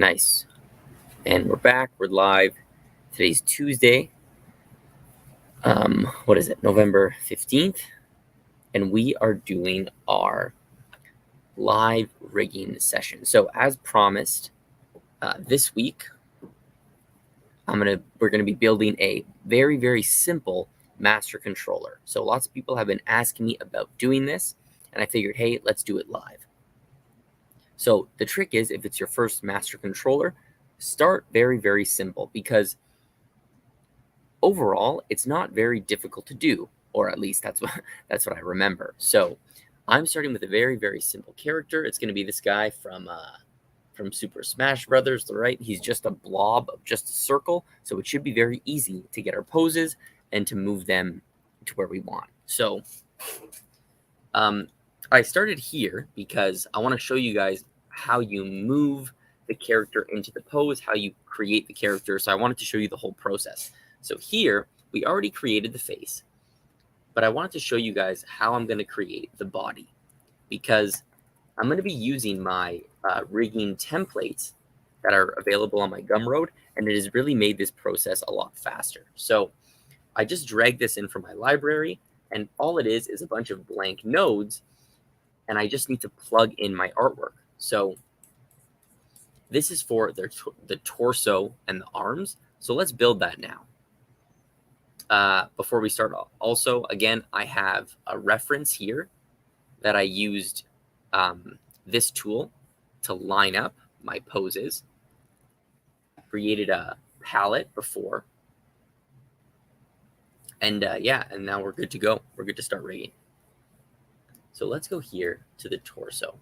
Nice. And we're back. We're live. Today's Tuesday. What is it? November 15th. And we are doing our live rigging session. So as promised, this week, we're gonna be building a very, very simple master controller. So lots of people have been asking me about doing this, and I figured, hey, let's do it live. So the trick is, if it's your first master controller, start very, very simple, because overall it's not very difficult to do, or at least that's what I remember. So I'm starting with a very, very simple character. It's going to be this guy from Super Smash Brothers, right? He's just a blob of just a circle, so it should be very easy to get our poses and to move them to where we want. So I started here because I want to show you guys how you move the character into the pose, how you create the character. So I wanted to show you the whole process. So here, we already created the face, but I wanted to show you guys how I'm going to create the body, because I'm going to be using my rigging templates that are available on my Gumroad, and it has really made this process a lot faster. So I just dragged this in from my library, and all it is a bunch of blank nodes, and I just need to plug in my artwork. So this is for the torso and the arms. So let's build that now. Before we start, also, again, I have a reference here that I used this tool to line up my poses. I created a palette before. And yeah, and now we're good to go. We're good to start rigging. So let's go here to the torso.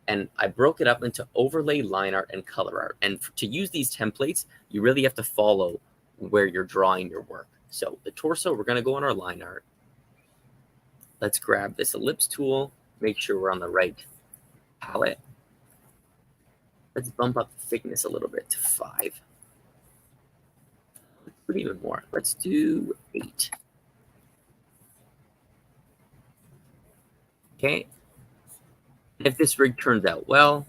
And I broke it up into overlay, line art, and color art. And to use these templates, you really have to follow where you're drawing your work. So the torso, we're going to go on our line art. Let's grab this ellipse tool, make sure we're on the right palette. Let's bump up the thickness a little bit to 5. Let's put even more. Let's do 8. Okay. And if this rig turns out well,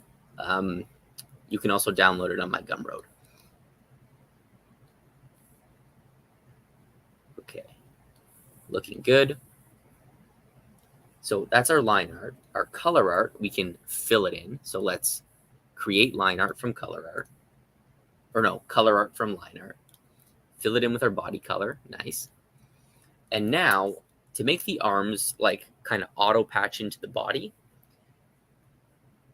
you can also download it on my Gumroad. Okay. Looking good. So that's our line art. Our color art, we can fill it in. So let's create line art from color art. Or no, color art from line art. Fill it in with our body color. Nice. And now, to make the arms like kind of auto patch into the body,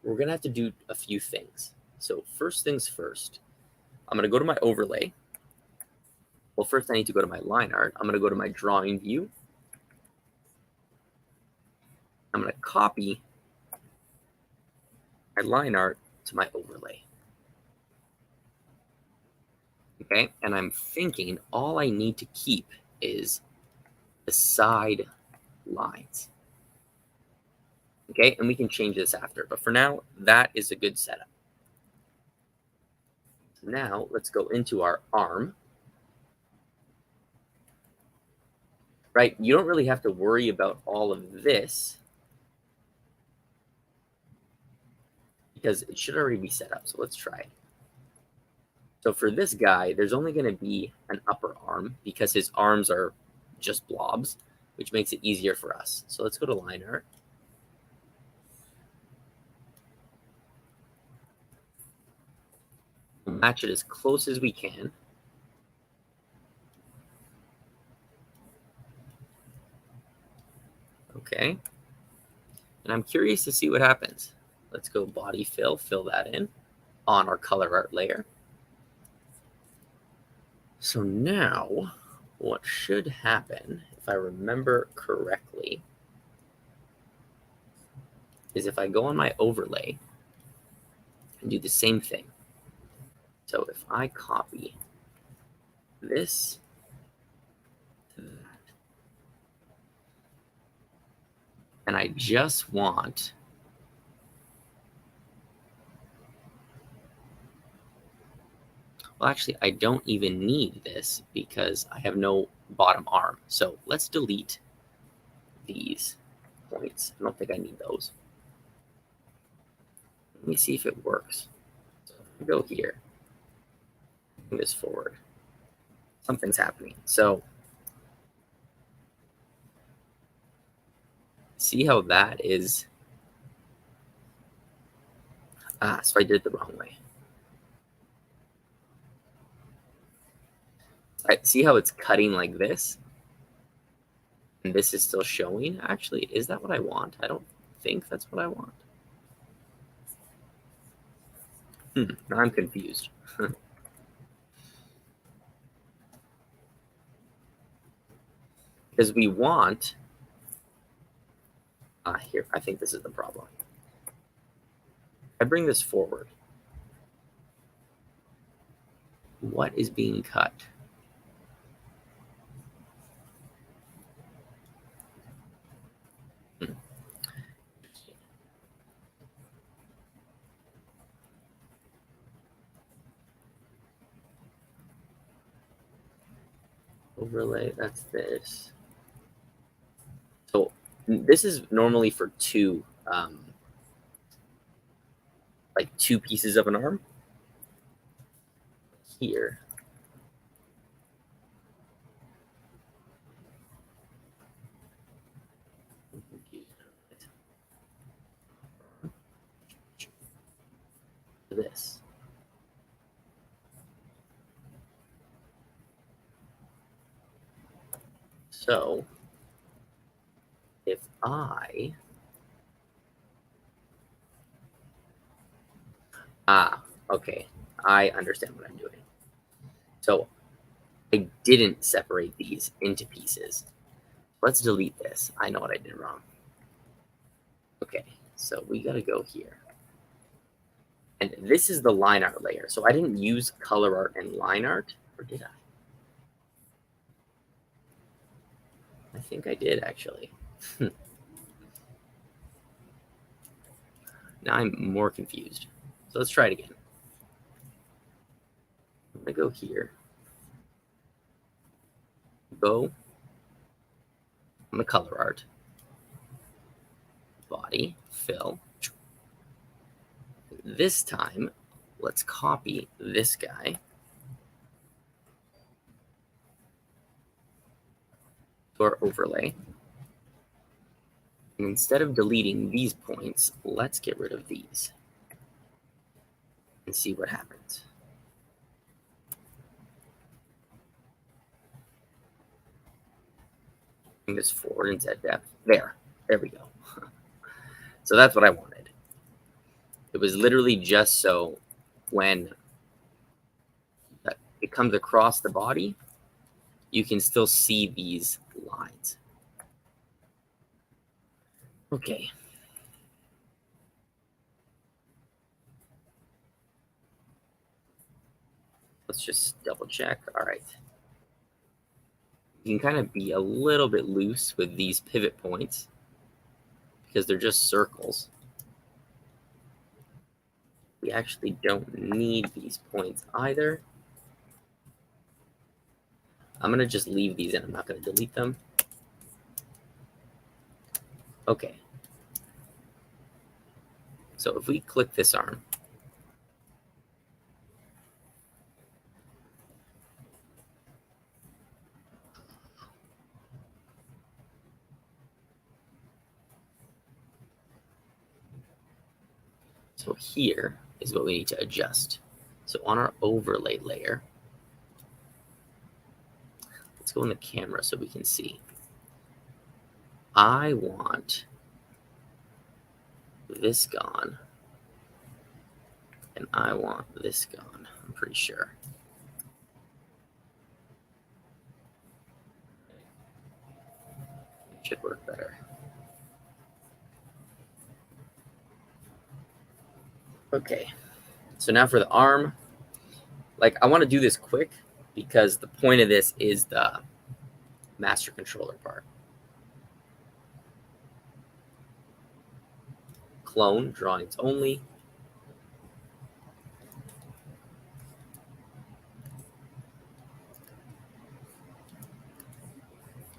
we're going to have to do a few things. So first things first, I'm going to go to my overlay. Well, first I need to go to my line art. I'm going to go to my drawing view. I'm going to copy my line art to my overlay. Okay, and I'm thinking all I need to keep is the side lines. Okay, and we can change this after, but for now, that is a good setup. So now let's go into our arm. Right, you don't really have to worry about all of this, because it should already be set up. So let's try it. So for this guy, there's only going to be an upper arm because his arms are just blobs, which makes it easier for us. So let's go to line art. We'll match it as close as we can. Okay. And I'm curious to see what happens. Let's go body fill that in on our color art layer. So now what should happen, if I remember correctly, is if I go on my overlay and do the same thing. So if I copy this to that, and I just want well, actually, I don't even need this because I have no bottom arm. So let's delete these points. I don't think I need those. Let me see if it works. So if Go here. Move this forward. Something's happening. So see how that is. So I did it the wrong way. All right, see how it's cutting like this? And this is still showing? Actually, is that what I want? I don't think that's what I want. Now I'm confused. Because we want... here, I think this is the problem. I bring this forward. What is being cut? Overlay, that's this. So this is normally for two, like two pieces of an arm. Here, this. So if I okay, I understand what I'm doing. So I didn't separate these into pieces. Let's delete this. I know what I did wrong. Okay, so we gotta go here. And this is the line art layer. So I didn't use color art and line art, or did I? I think I did, actually. Now I'm more confused. So let's try it again. I'm going to go here. Go on the color art. Body, fill. This time, let's copy this guy to our overlay. And instead of deleting these points, let's get rid of these and see what happens. Bring this forward and set depth. There we go. So that's what I wanted. It was literally just so when it comes across the body, you can still see these lines. Okay. Let's just double check. All right. You can kind of be a little bit loose with these pivot points because they're just circles. We actually don't need these points either. I'm going to just leave these in. I'm not going to delete them. Okay. So if we click this arm, so here is what we need to adjust. So on our overlay layer, let's go in the camera so we can see. I want this gone, and I want this gone, I'm pretty sure. It should work better. Okay, so now for the arm, like I want to do this quick because the point of this is the master controller part. Clone, drawings only.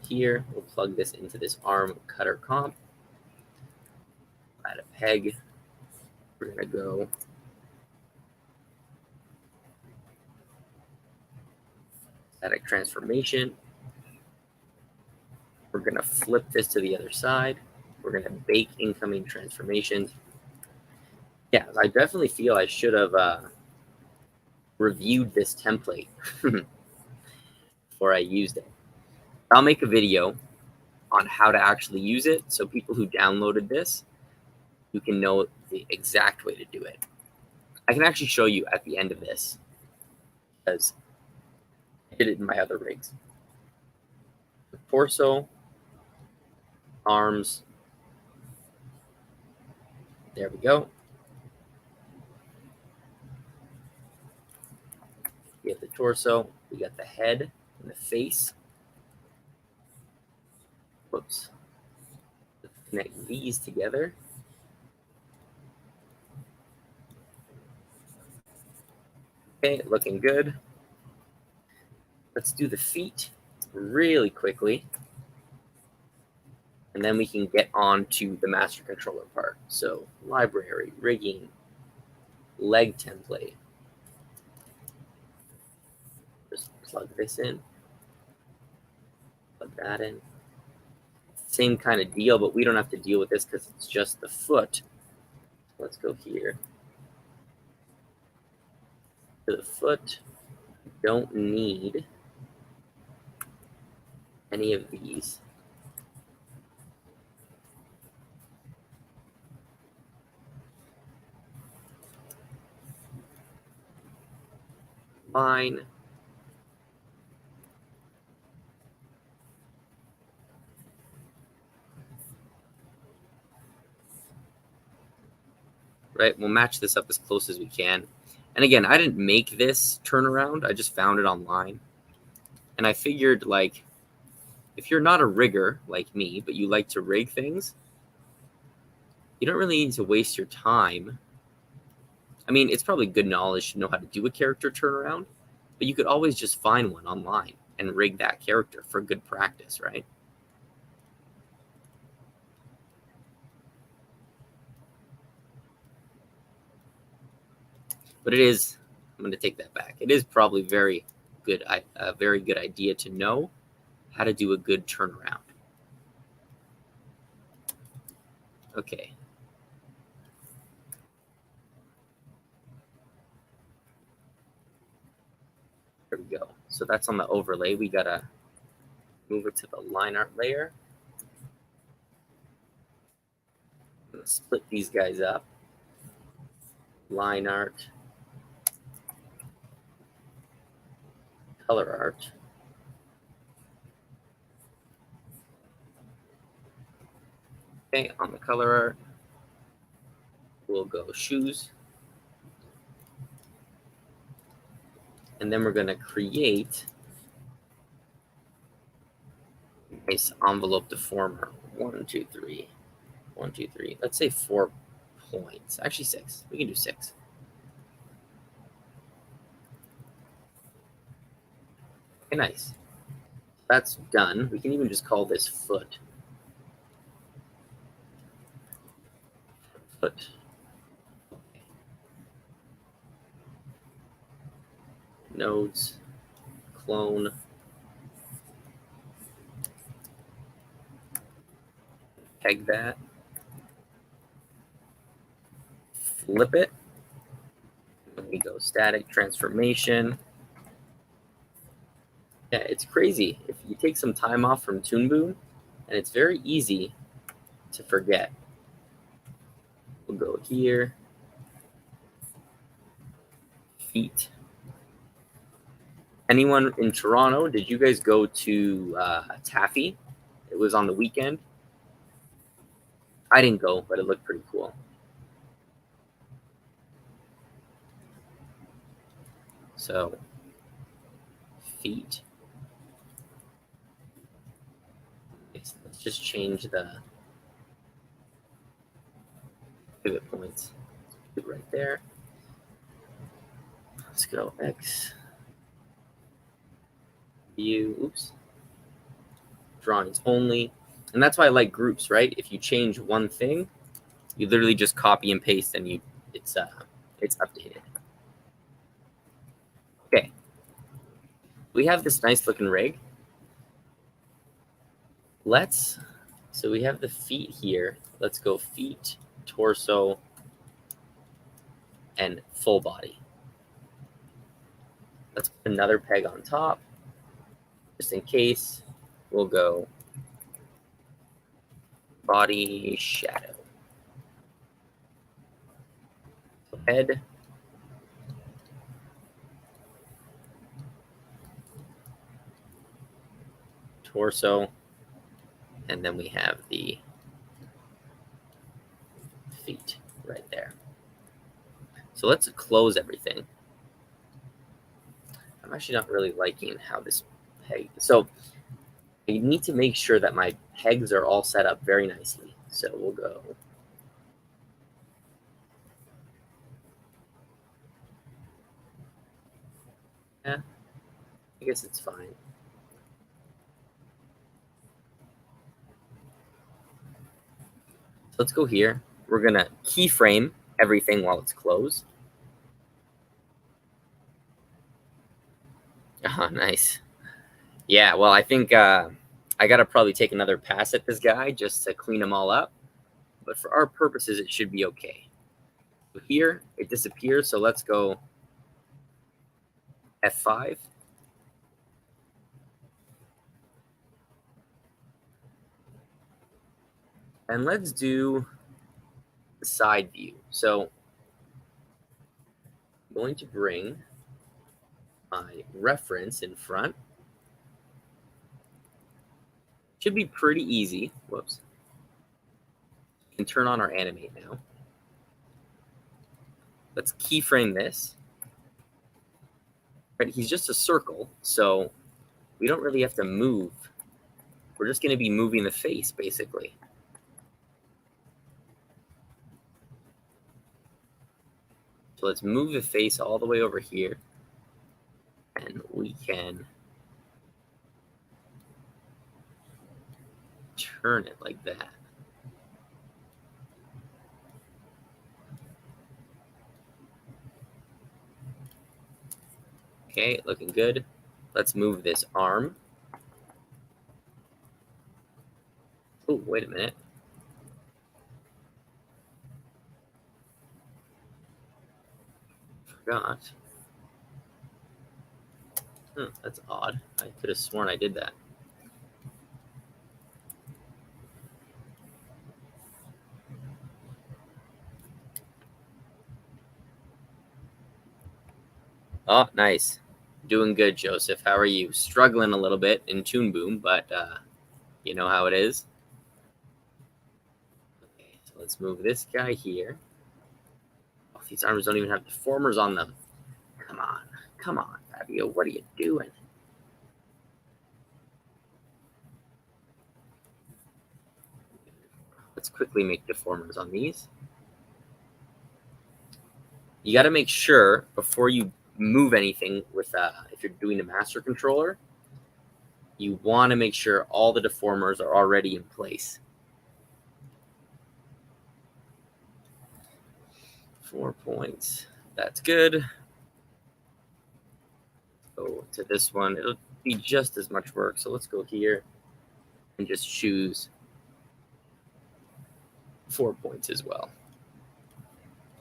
Here, we'll plug this into this arm cutter comp. Add a peg. We're going to go Static transformation. We're going to flip this to the other side. We're going to bake incoming transformations. Yeah, I definitely feel I should have reviewed this template before I used it. I'll make a video on how to actually use it, so people who downloaded this, you can know the exact way to do it. I can actually show you at the end of this, because I did it in my other rigs. The torso, arms, there we go. We have the torso, we got the head and the face. Whoops. Let's connect these together. Okay, looking good. Let's do the feet really quickly. And then we can get on to the master controller part. So library, rigging, leg template. Just plug this in. Plug that in. Same kind of deal, but we don't have to deal with this because it's just the foot. Let's go here. To the foot. Don't need any of these. Fine. Right, we'll match this up as close as we can. And again, I didn't make this turnaround. I just found it online. And I figured, like, if you're not a rigger like me, but you like to rig things, you don't really need to waste your time. I mean, it's probably good knowledge to know how to do a character turnaround, but you could always just find one online and rig that character for good practice, right? But it is, I'm going to take that back. It is probably a very good idea to know how to do a good turnaround. Okay. There we go. So that's on the overlay. We got to move it to the line art layer. I'm going to split these guys up. Line art. Color art. Okay, on the color art, we'll go shoes. And then we're going to create a nice envelope deformer. 1, 2, 3. 1, 2, 3. Let's say 4 points. Actually, 6. We can do 6. Okay, nice. That's done. We can even just call this foot. Foot. Okay. Nodes. Clone. Peg that. Flip it. We go static transformation. Yeah, it's crazy. If you take some time off from Toon Boom, and it's very easy to forget. We'll go here. Feet. Anyone in Toronto, did you guys go to Taffy? It was on the weekend. I didn't go, but it looked pretty cool. So, feet. Let's just change the pivot points. Put it right there. Let's go X. View. Oops. Drawings only. And that's why I like groups, right? If you change one thing, you literally just copy and paste, and it's updated. Okay. we have this nice looking rig. So we have the feet here. Let's go feet, torso, and full body. Let's put another peg on top. Just in case, we'll go body shadow. Head. Torso. And then we have the feet right there. So let's close everything. I'm actually not really liking how this peg. So I need to make sure that my pegs are all set up very nicely. So we'll go. Yeah, I guess it's fine. So let's go here. We're going to keyframe everything while it's closed. Oh, nice. Yeah, well, I think I got to probably take another pass at this guy just to clean them all up. But for our purposes, it should be okay. So here, it disappears. So let's go F5. And let's do the side view. So I'm going to bring my reference in front. Should be pretty easy. Whoops. You can turn on our animate now. Let's keyframe this. Right, he's just a circle, so we don't really have to move. We're just going to be moving the face, basically. So let's move the face all the way over here. And we can turn it like that. Okay, looking good. Let's move this arm. Oh, wait a minute. Forgot. That's odd. I could have sworn I did that. Oh, nice. Doing good, Joseph. How are you? Struggling a little bit in Toon Boom, but you know how it is. Okay, so let's move this guy here. Oh, these arms don't even have deformers on them. Come on, Fabio. What are you doing? Let's quickly make deformers on these. You got to make sure before you move anything with if you're doing a master controller, you want to make sure all the deformers are already in place. 4 points. That's good. Go to this one. It'll be just as much work. So let's go here and just choose 4 points as well.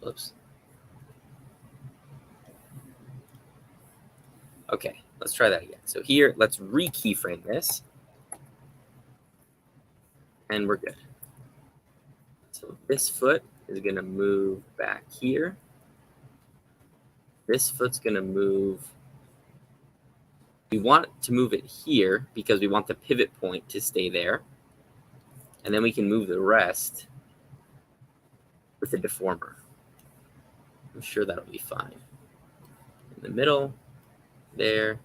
Oops. Okay, let's try that again. So here, let's re-keyframe this. And we're good. So this foot is going to move back here. This foot's going to move. We want to move it here because we want the pivot point to stay there. And then we can move the rest with a deformer. I'm sure that'll be fine. In the middle, there.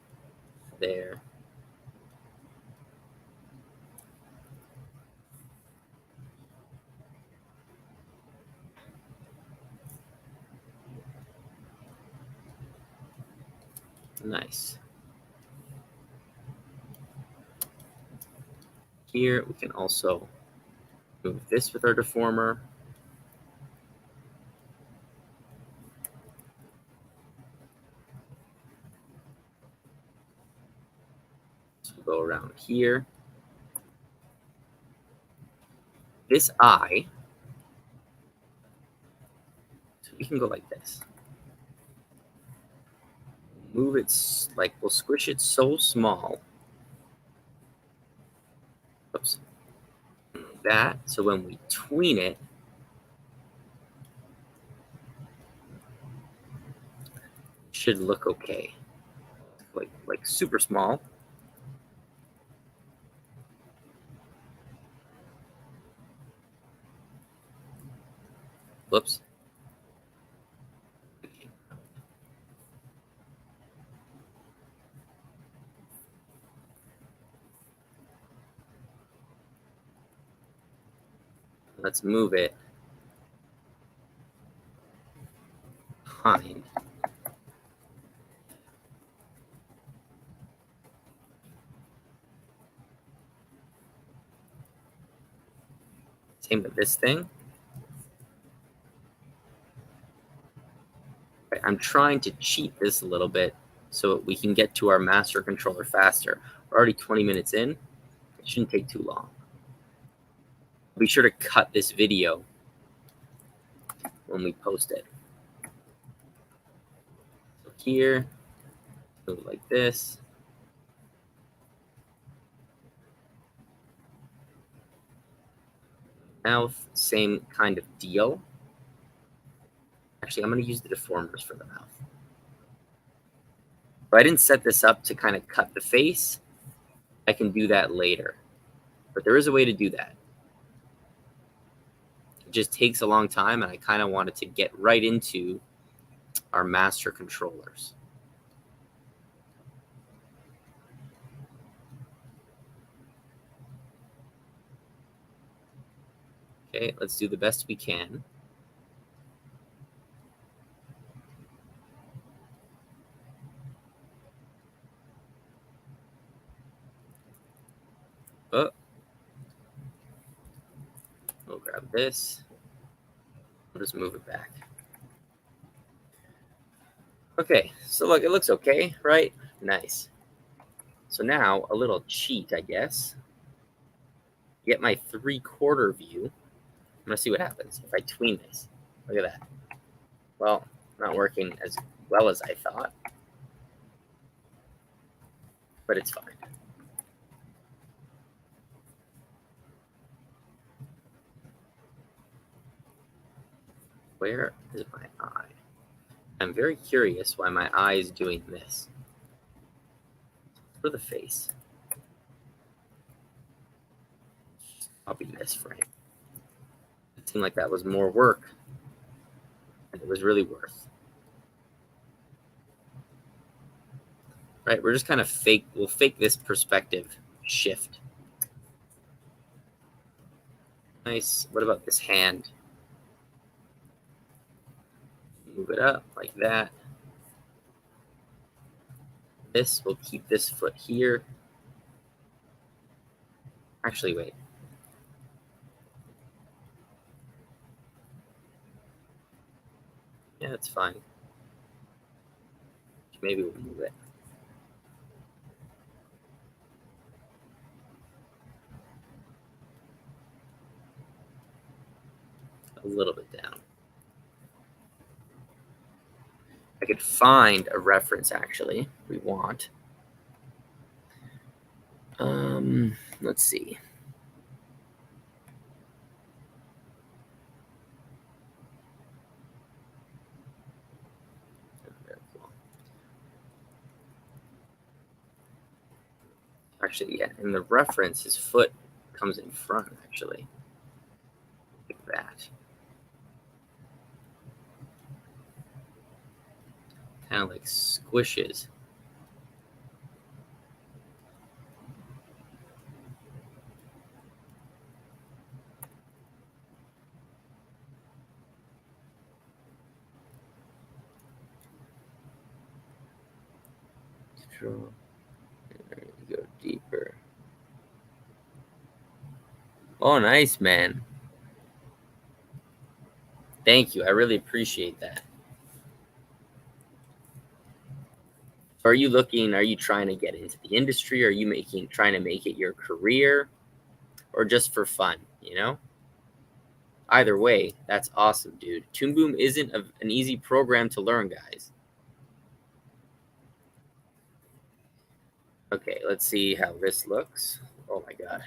Nice. Here, we can also move this with our deformer. So we'll go around here. This eye, so we can go like this. Move it, like we'll squish it so small. Oops. That, so when we tween it, should look okay. Like super small. Whoops. Let's move it behind. Same with this thing. I'm trying to cheat this a little bit so we can get to our master controller faster. We're already 20 minutes in. It shouldn't take too long. Be sure to cut this video when we post it. So here, move it like this. Mouth, same kind of deal. Actually, I'm going to use the deformers for the mouth. If I didn't set this up to kind of cut the face, I can do that later. But there is a way to do that. It just takes a long time, and I kind of wanted to get right into our master controllers. Okay, let's do the best we can. Oh, we'll grab this. We'll just move it back. Okay, so look, it looks okay, right? Nice. So now a little cheat, I guess. Get my 3/4 view. I'm gonna see what happens if I tween this. Look at that. Well, not working as well as I thought, but it's fine. Where is my eye? I'm very curious why my eye is doing this. For the face. Copy this frame. It seemed like that was more work than it was really worth. Right, we're just kind of we'll fake this perspective shift. Nice. What about this hand? Move it up like that. This, we'll keep this foot here. Actually, wait. Yeah, it's fine. Maybe we'll move it. A little bit down. I could find a reference, actually, if we want. Let's see. Actually, yeah, in the reference, his foot comes in front, actually. Like that. Kind of like squishes. Control. There you go, deeper. Oh, nice, man. Thank you. I really appreciate that. Are you trying to get into the industry? Are you trying to make it your career, or just for fun, you know? Either way, that's awesome, dude. Toon Boom isn't an easy program to learn, guys. Okay, let's see how this looks. Oh my god.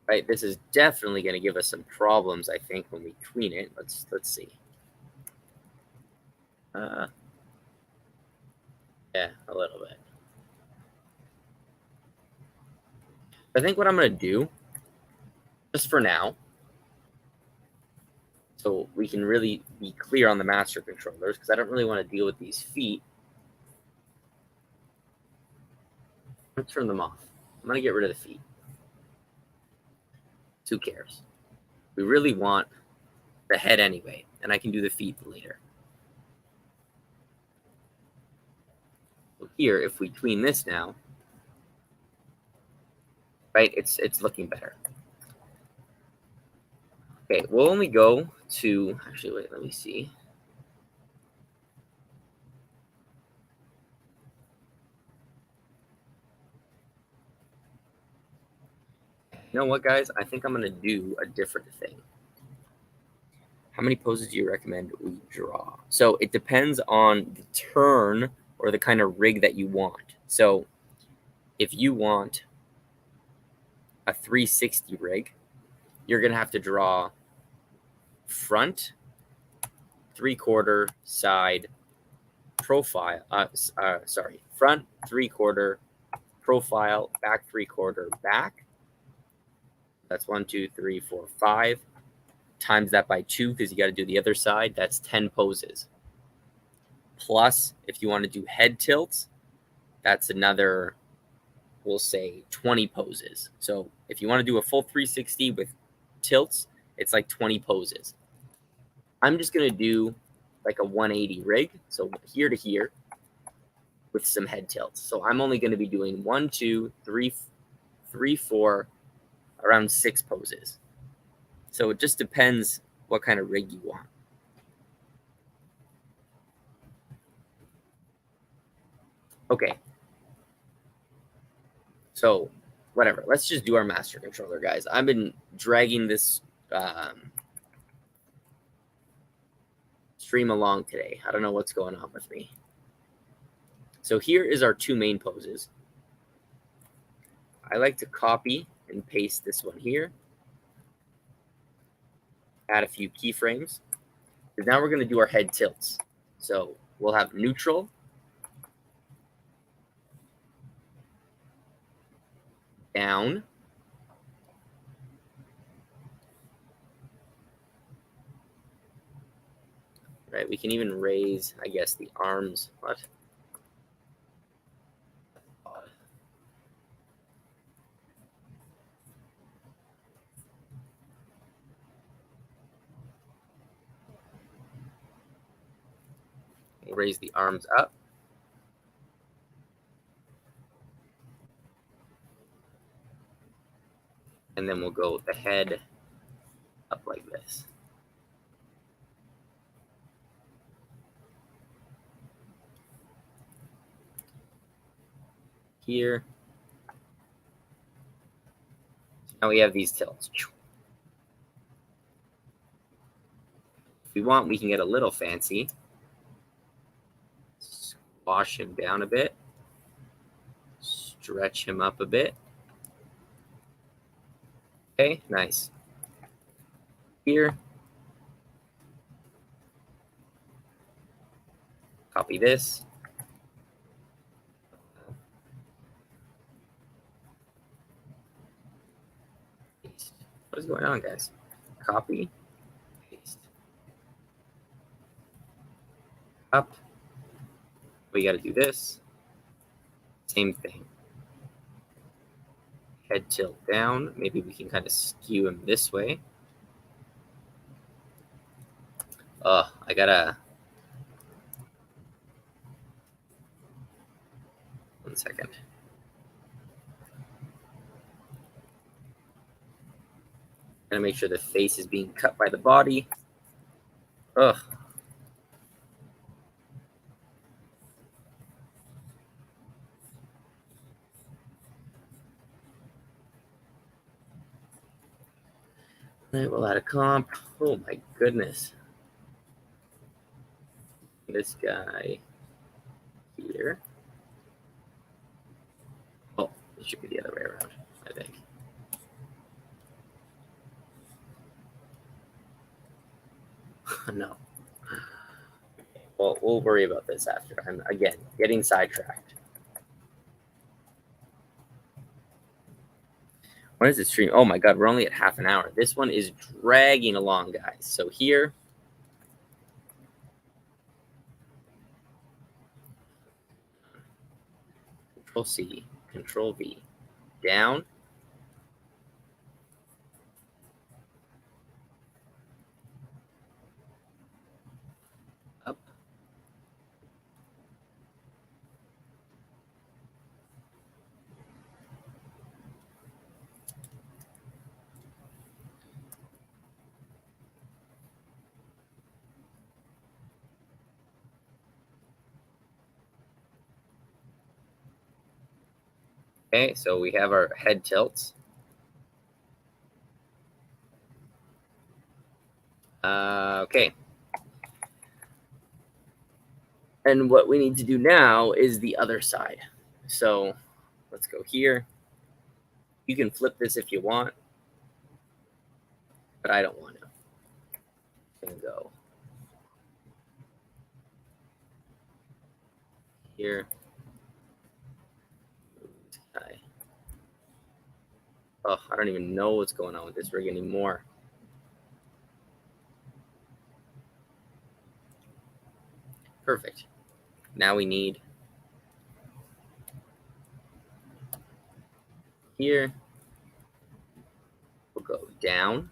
Right, this is definitely going to give us some problems, I think, when we tween it. Let's see. Yeah, a little bit. I think what I'm going to do, just for now, so we can really be clear on the master controllers, because I don't really want to deal with these feet. I'm going to turn them off. I'm going to get rid of the feet. Who cares? We really want the head anyway, and I can do the feet later. So here, if we tween this now, right, it's looking better. Okay, we'll only go to, actually, wait, let me see. You know what, guys? I think I'm going to do a different thing. How many poses do you recommend we draw? So it depends on the turn or the kind of rig that you want. So if you want a 360 rig, you're going to have to draw front, 3/4, side, profile. Front, 3/4, profile, back 3/4, back. That's 1, 2, 3, 4, 5. Times that by 2 because you got to do the other side. That's 10 poses. Plus, if you want to do head tilts, that's another, we'll say, 20 poses. So if you want to do a full 360 with tilts, it's like 20 poses. I'm just going to do like a 180 rig, so here to here, with some head tilts. So I'm only going to be doing 1, 2, 3, 4, around 6 poses. So it just depends what kind of rig you want. Okay. So whatever. Let's just do our master controller, guys. I've been dragging this stream along today. I don't know what's going on with me. So here is our 2 main poses. I like to copy and paste this one here. Add a few keyframes. Because now we're going to do our head tilts. So we'll have neutral, down, right? We can even raise, I guess, the arms. What? We'll raise the arms up. And then we'll go the head up like this. Here. So now we have these tilts. If we want, we can get a little fancy. Squash him down a bit. Stretch him up a bit. Okay, nice. Here. Copy this. Paste. What is going on, guys? Copy. Paste. Up. We got to do this. Same thing. Head tilt down. Maybe we can kind of skew him this way. I gotta. 1 second. Gotta make sure the face is being cut by the body. Ugh. Right, we'll add a comp. Oh my goodness. This guy here. Oh, it should be the other way around, I think. No. Well, we'll worry about this after. I'm, again, getting sidetracked. When is the stream? Oh my god, we're only at half an hour. This one is dragging along, guys. So here, Control C, Control V, down. Up. Okay, so we have our head tilts. Okay. And what we need to do now is the other side. So let's go here. You can flip this if you want, but I don't want to. I'm gonna go here. Oh, I don't even know what's going on with this rig anymore. Perfect. Now we need here. We'll go down.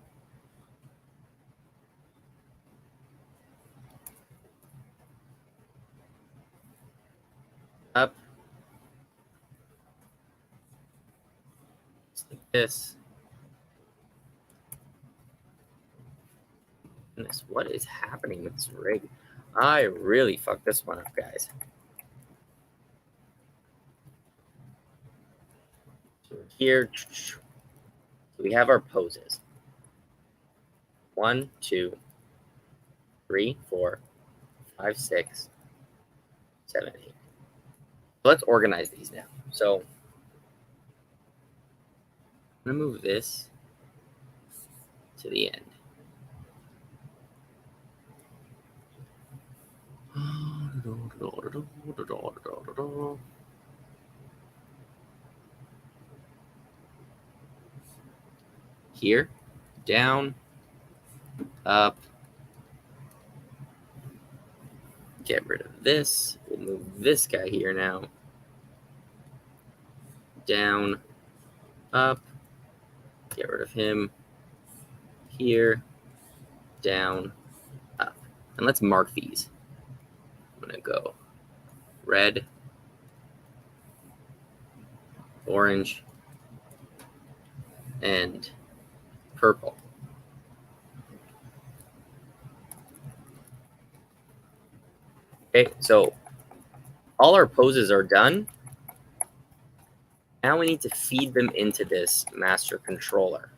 Up. Just like this. Goodness, what is happening with this rig? I really fucked this one up, guys. So here, we have our poses. 1, 2, 3, 4, 5, 6, 7, 8. Let's organize these now. So I'm going to move this to the end. Here, down, up. Get rid of this. We'll move this guy here now. Down, up. Get rid of him. Here, down, up. And let's mark these. I'm going to go red, orange, and purple. Okay, so all our poses are done. Now we need to feed them into this master controller.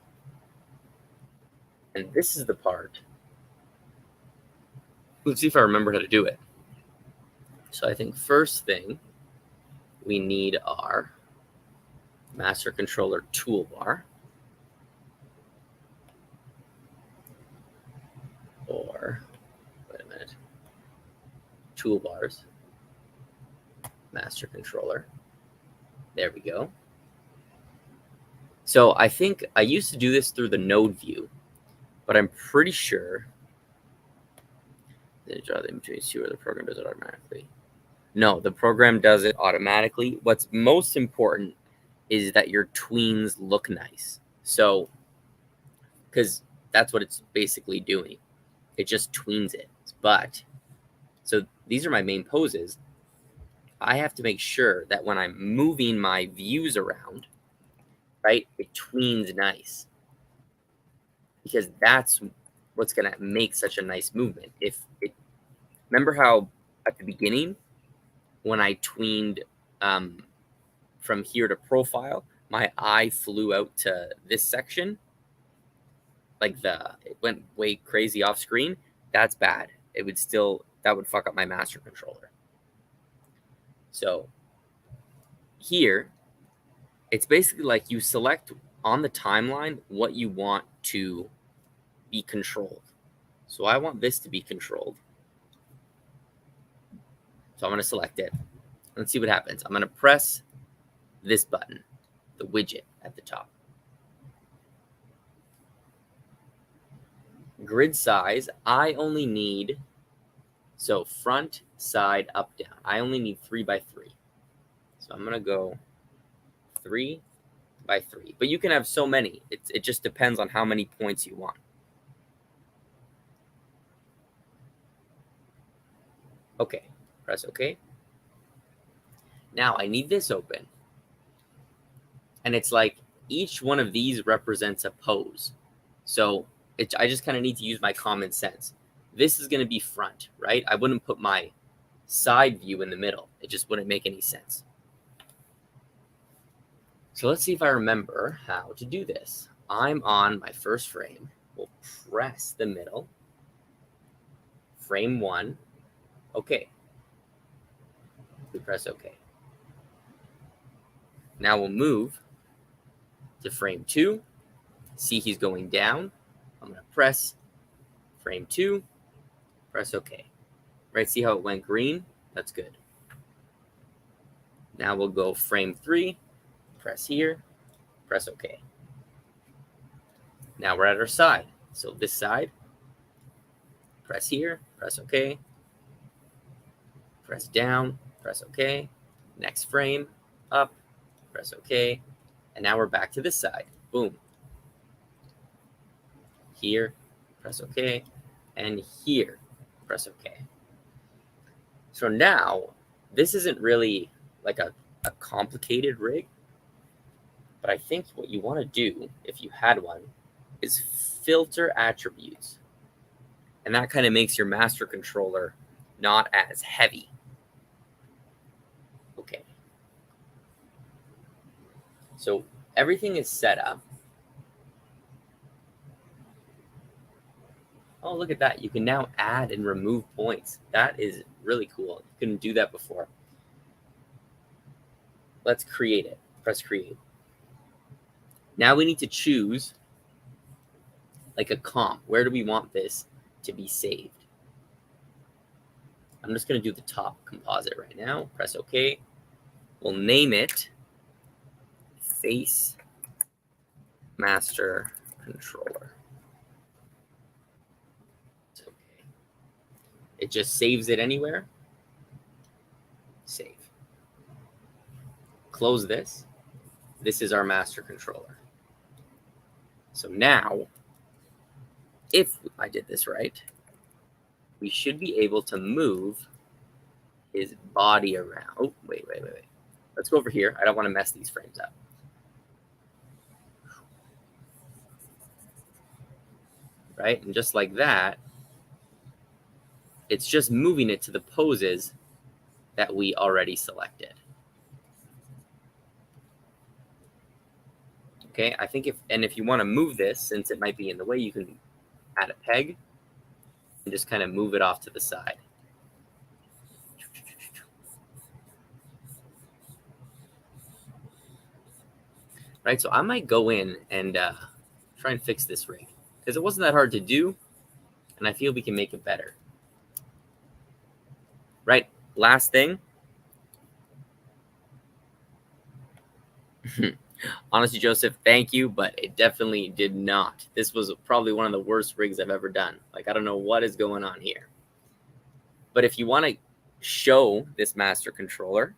And this is the part. Let's see if I remember how to do it. So I think first thing we need our master controller toolbar. Or, wait a minute, toolbars, master controller. There we go. So I think I used to do this through the node view, but I'm pretty sure they draw the in-between two, or the program does it automatically. No, the program does it automatically. What's most important is that your tweens look nice. So, because that's what it's basically doing. It just tweens it. But, so these are my main poses. I have to make sure that when I'm moving my views around, right, it tweens nice. Because that's what's going to make such a nice movement. Remember how at the beginning, when I tweened from here to profile, my eye flew out to this section, like it went way crazy off screen. That's bad. That would fuck up my master controller. So here, it's basically like you select on the timeline what you want to be controlled. So I want this to be controlled. So I'm going to select it. Let's see what happens. I'm going to press this button, the widget at the top. Grid size, I only need, so front, side, up, down. I only need 3 by 3. So I'm going to go 3 by 3. But you can have so many. It just depends on how many points you want. Okay, press OK. Now I need this open. And it's like each one of these represents a pose. So I just kind of need to use my common sense. This is going to be front, right? I wouldn't put my side view in the middle. It just wouldn't make any sense. So let's see if I remember how to do this. I'm on my first frame. We'll press the middle. Frame 1. Okay. We press OK. Now we'll move to frame 2. See, he's going down. I'm going to press frame 2. Press OK. Right, see how it went green? That's good. Now we'll go frame 3. Press here. Press OK. Now we're at our side. So this side. Press here. Press OK. Press down. Press OK. Next frame. Up. Press OK. And now we're back to this side. Boom. Here. Press OK. And here. Press OK. So now, this isn't really like a complicated rig, but I think what you want to do, if you had one, is filter attributes. And that kind of makes your master controller not as heavy. Okay. So everything is set up. Oh, look at that. You can now add and remove points. That is really cool. You couldn't do that before. Let's create it. Press create. Now we need to choose like a comp. Where do we want this to be saved? I'm just going to do the top composite right now. Press OK. We'll name it Face Master Controller. It just saves it anywhere. Save. Close this. This is our master controller. So now, if I did this right, we should be able to move his body around. Oh, wait. Let's go over here. I don't want to mess these frames up. Right? And just like that, it's just moving it to the poses that we already selected. Okay, I think if you want to move this, since it might be in the way, you can add a peg and just kind of move it off to the side. Right, so I might go in and try and fix this rig because it wasn't that hard to do, and I feel we can make it better. Right, last thing. Honestly, Joseph, thank you, but it definitely did not. This was probably one of the worst rigs I've ever done. Like, I don't know what is going on here. But if you want to show this master controller,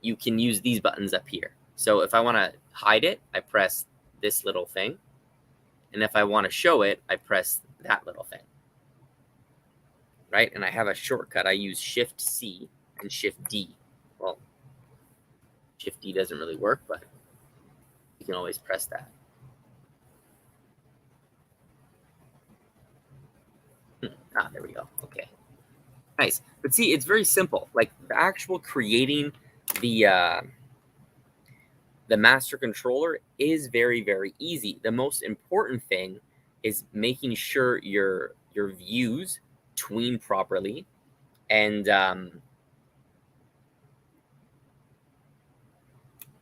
you can use these buttons up here. So if I want to hide it, I press this little thing. And if I want to show it, I press that little thing. Right? And I have a shortcut. I use Shift-C and Shift-D. Well, Shift-D doesn't really work, but you can always press that. There we go. Okay. Nice. But see, it's very simple. Like the actual creating the master controller is very, very easy. The most important thing is making sure your views tween properly, and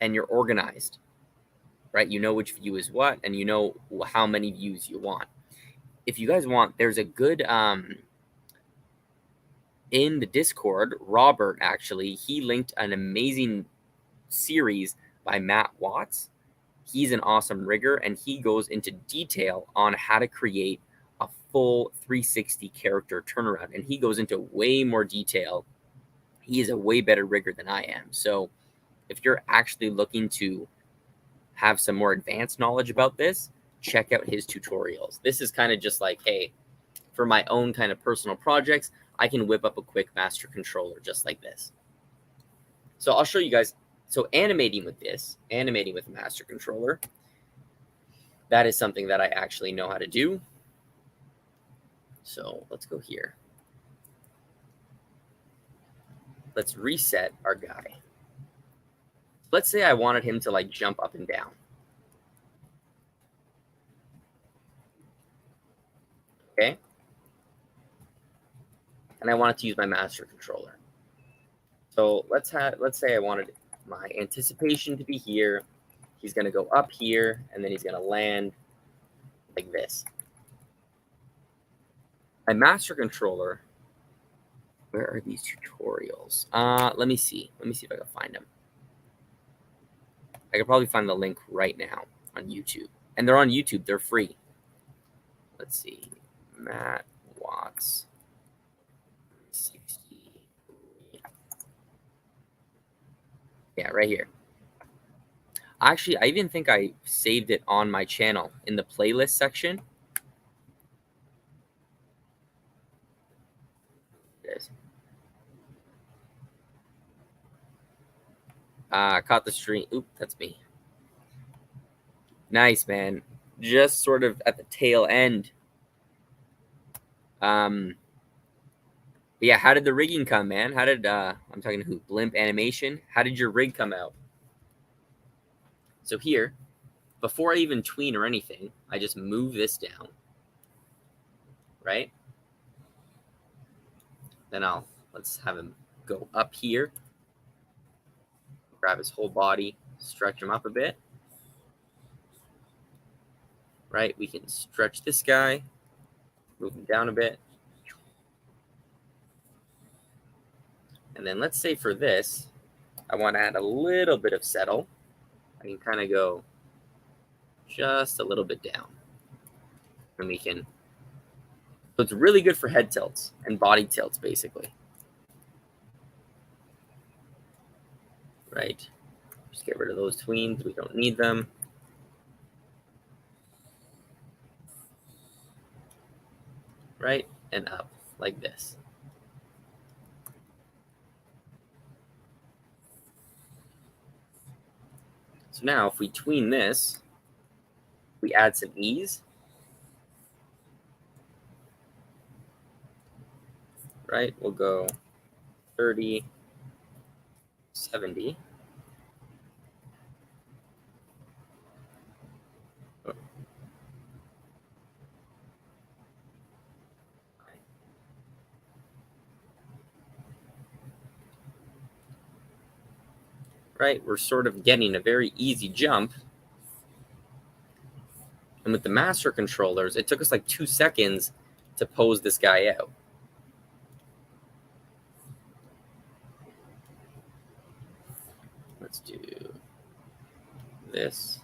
you're organized, right? You know which view is what, and you know how many views you want. If you guys want, there's a good in the Discord, Robert actually, he linked an amazing series by Matt Watts. He's an awesome rigger, and he goes into detail on how to create a full 360 character turnaround, and he goes into way more detail. He is a way better rigger than I am. So if you're actually looking to have some more advanced knowledge about this, check out his tutorials. This is kind of just like, hey, for my own kind of personal projects, I can whip up a quick master controller just like this. So I'll show you guys. So animating with a master controller, that is something that I actually know how to do. So let's go here. Let's reset our guy. Let's say I wanted him to like jump up and down. Okay. And I wanted to use my master controller. So let's say I wanted my anticipation to be here. He's going to go up here, and then he's going to land like this. My master controller, where are these tutorials? Let me see. Let me see if I can find them. I could probably find the link right now on YouTube. And they're on YouTube. They're free. Let's see. Matt Watts. 60. Yeah, right here. Actually, I even think I saved it on my channel in the playlist section. Caught the stream. Oop, that's me. Nice, man. Just sort of at the tail end. Yeah, how did the rigging come, man? How did I'm talking to who? Blimp Animation. How did your rig come out? So here, before I even tween or anything, I just move this down, right? Then let's have him go up here, grab his whole body, stretch him up a bit, right? We can stretch this guy, move him down a bit. And then let's say for this, I want to add a little bit of settle. I can kind of go just a little bit down. And we can, so it's really good for head tilts and body tilts, basically. Right? Just get rid of those tweens. We don't need them. Right? And up like this. So now if we tween this, we add some ease. Right? We'll go 30, 70. Oh. Right? We're sort of getting a very easy jump. And with the master controllers, it took us like 2 seconds to pose this guy out. Let's do this.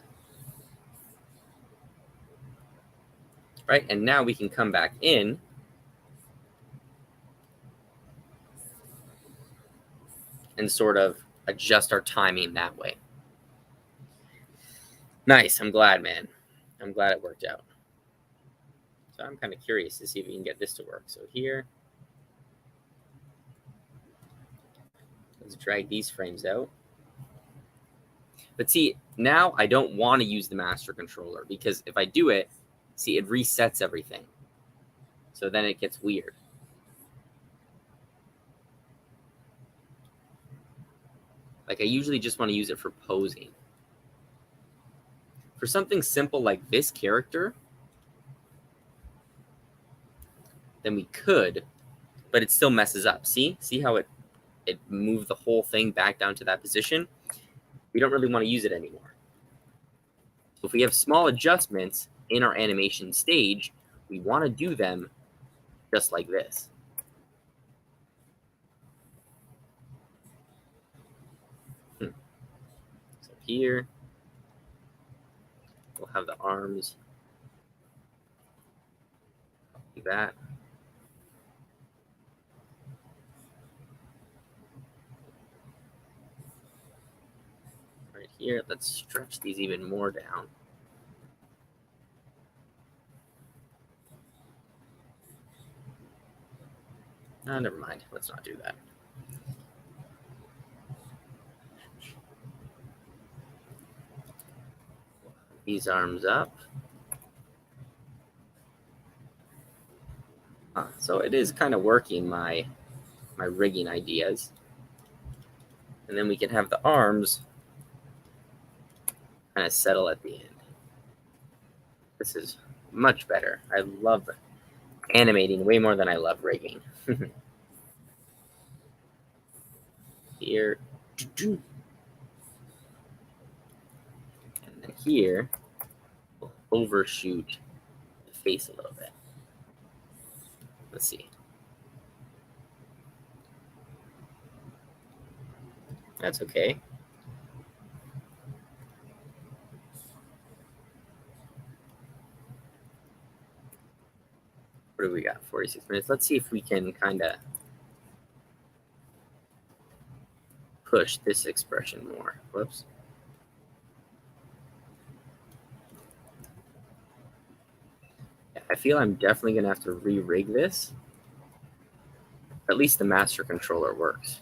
Right? And now we can come back in and sort of adjust our timing that way. Nice. I'm glad, man. I'm glad it worked out. So I'm kind of curious to see if we can get this to work. So here, let's drag these frames out. But see, now I don't want to use the master controller because if I do it, see, it resets everything. So then it gets weird. Like I usually just want to use it for posing. For something simple like this character, then we could, but it still messes up. See how it moved the whole thing back down to that position? We don't really want to use it anymore. So if we have small adjustments in our animation stage, we want to do them just like this. So here, we'll have the arms like that. Right here, let's stretch these even more down. Oh, never mind. Let's not do that. These arms up. So it is kind of working my rigging ideas. And then we can have the arms kind of settle at the end. This is much better. I love animating way more than I love rigging. Here. And then here, we'll overshoot the face a little bit. Let's see. That's okay. What do we got? 46 minutes. Let's see if we can kind of push this expression more. Whoops. Yeah, I feel I'm definitely going to have to re-rig this. At least the master controller works.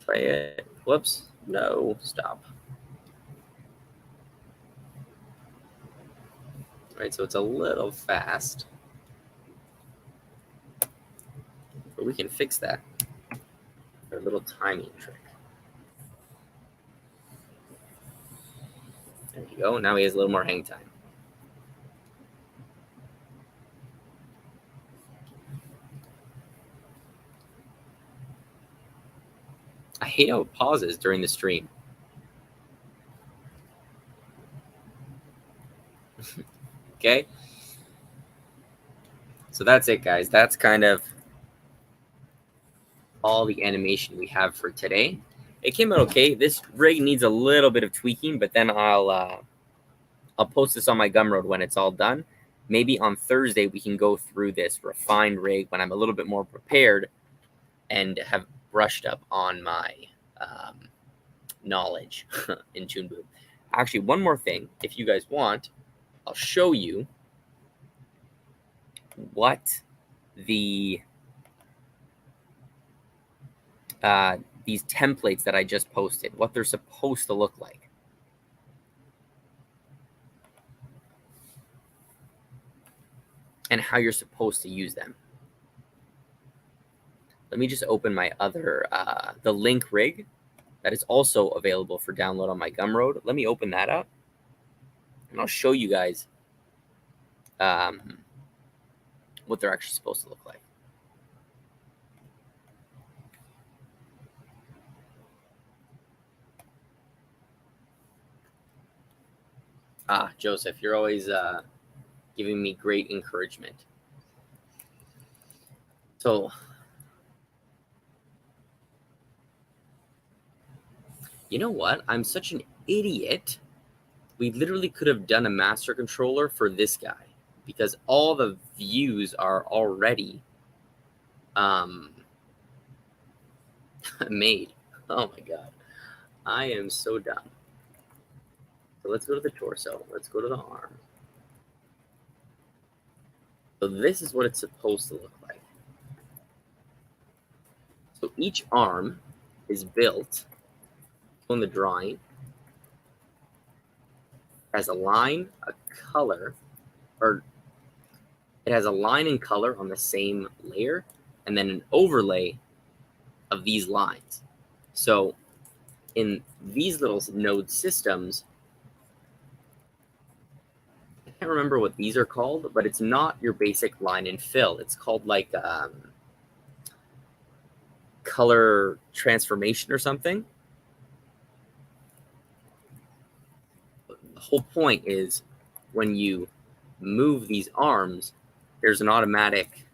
Try it. Whoops. No, stop. All right, so it's a little fast. But we can fix that. A little timing trick. There you go. Now he has a little more hang time. I hate how it pauses during the stream. Okay. So that's it, guys. That's kind of all the animation we have for today. It came out okay. This rig needs a little bit of tweaking, but then I'll post this on my Gumroad when it's all done. Maybe on Thursday we can go through this refined rig when I'm a little bit more prepared and have brushed up on my knowledge in Toon Boom. Actually, one more thing, if you guys want, I'll show you what the these templates that I just posted, what they're supposed to look like. And how you're supposed to use them. Let me just open my other, the link rig that is also available for download on my Gumroad. Let me open that up, and I'll show you guys what they're actually supposed to look like. Joseph, you're always giving me great encouragement. So, you know what? I'm such an idiot. We literally could have done a master controller for this guy because all the views are already made. Oh my God. I am so dumb. So let's go to the torso. Let's go to the arm. So this is what it's supposed to look like. So each arm is built on the drawing as a line, a color, or it has a line and color on the same layer, and then an overlay of these lines. So in these little node systems, I can't remember what these are called, but it's not your basic line and fill. It's called like color transformation or something. The whole point is when you move these arms, there's an automatic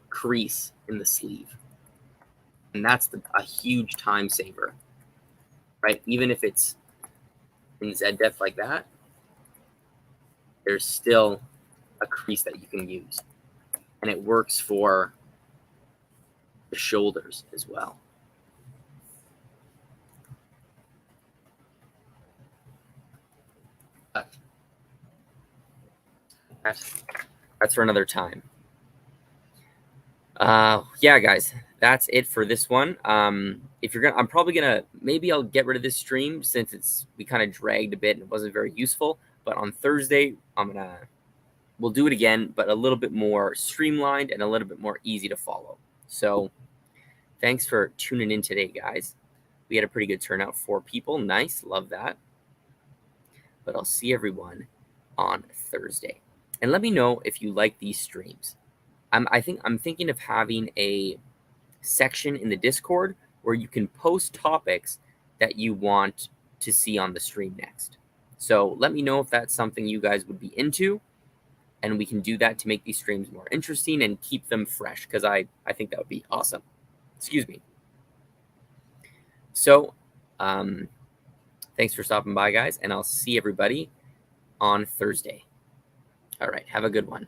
crease in the sleeve. And that's a huge time saver, right? Even if it's in Z depth like that, there's still a crease that you can use. And it works for the shoulders as well. But that's for another time. Yeah, guys, that's it for this one. If you're gonna, I'm probably gonna, maybe I'll get rid of this stream since we kind of dragged a bit and it wasn't very useful. But on Thursday, we'll do it again, but a little bit more streamlined and a little bit more easy to follow. So thanks for tuning in today, guys. We had a pretty good turnout, 4 people. Nice, love that. But I'll see everyone on Thursday. And let me know if you like these streams. I'm thinking of having a section in the Discord where you can post topics that you want to see on the stream next. So let me know if that's something you guys would be into, and we can do that to make these streams more interesting and keep them fresh, because I think that would be awesome. Excuse me. So thanks for stopping by, guys, and I'll see everybody on Thursday. All right, have a good one.